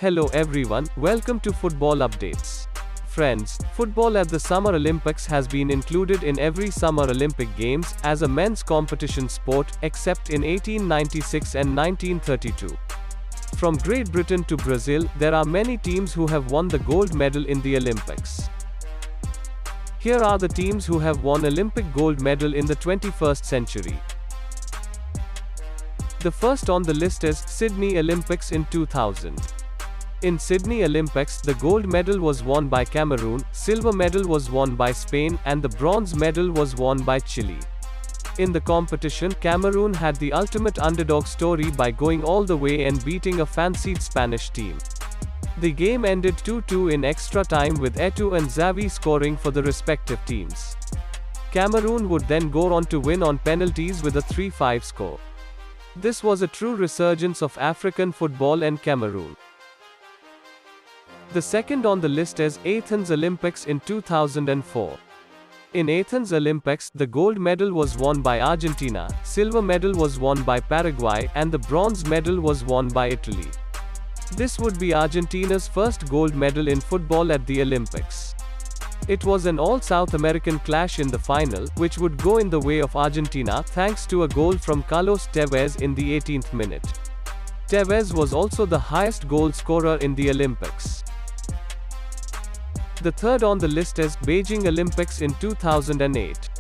Hello everyone, welcome to Football Updates. Friends, football at the Summer Olympics has been included in every Summer Olympic Games as a men's competition sport, except in 1896 and 1932. From Great Britain to Brazil, there are many teams who have won the gold medal in the Olympics. Here are the teams who have won Olympic gold medal in the 21st century. The first on the list is Sydney Olympics in 2000. In Sydney Olympics, the gold medal was won by Cameroon, silver medal was won by Spain, and the bronze medal was won by Chile. In the competition, Cameroon had the ultimate underdog story by going all the way and beating a fancied Spanish team. The game ended 2-2 in extra time with Eto'o and Xavi scoring for the respective teams. Cameroon would then go on to win on penalties with a 3-5 score. This was a true resurgence of African football and Cameroon. The second on the list is Athens Olympics in 2004. In Athens Olympics, the gold medal was won by Argentina, silver medal was won by Paraguay, and the bronze medal was won by Italy. This would be Argentina's first gold medal in football at the Olympics. It was an all-South American clash in the final, which would go in the way of Argentina thanks to a goal from Carlos Tevez in the 18th minute. Tevez was also the highest goal scorer in the Olympics. The third on the list is Beijing Olympics in 2008.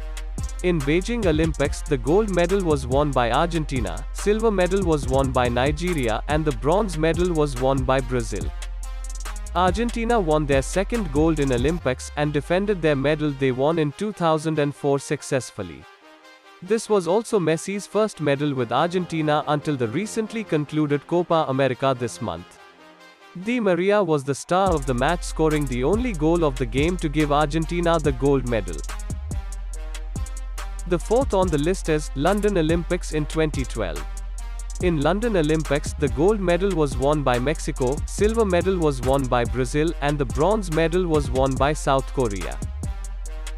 In Beijing Olympics, the gold medal was won by Argentina, silver medal was won by Nigeria, and the bronze medal was won by Brazil. Argentina won their second gold in Olympics and defended their medal they won in 2004 successfully. This was also Messi's first medal with Argentina until the recently concluded Copa America this month. Di Maria was the star of the match, scoring the only goal of the game to give Argentina the gold medal. The fourth on the list is London Olympics in 2012. In London Olympics, the gold medal was won by Mexico, silver medal was won by Brazil, and the bronze medal was won by South Korea.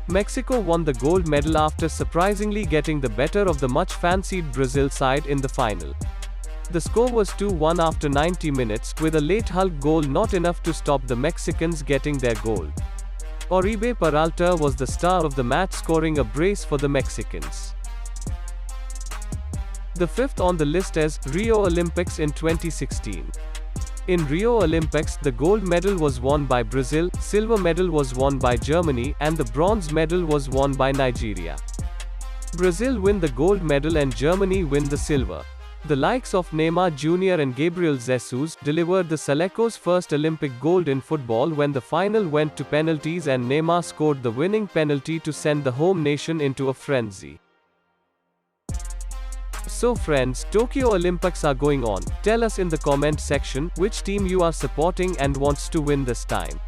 Mexico won the gold medal after surprisingly getting the better of the much-fancied Brazil side in the final. The score was 2-1 after 90 minutes, with a late Hulk goal not enough to stop the Mexicans getting their goal. Oribe Peralta was the star of the match, scoring a brace for the Mexicans. The fifth on the list is Rio Olympics in 2016. In Rio Olympics, the gold medal was won by Brazil, silver medal was won by Germany, and the bronze medal was won by Nigeria. Brazil win the gold medal and Germany win the silver. The likes of Neymar Jr. and Gabriel Jesus delivered the Selecos' first Olympic gold in football when the final went to penalties and Neymar scored the winning penalty to send the home nation into a frenzy. So friends, Tokyo Olympics are going on. Tell us in the comment section which team you are supporting and wants to win this time.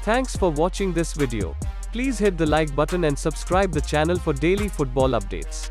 Thanks for watching this video. Please hit the like button and subscribe the channel for daily football updates.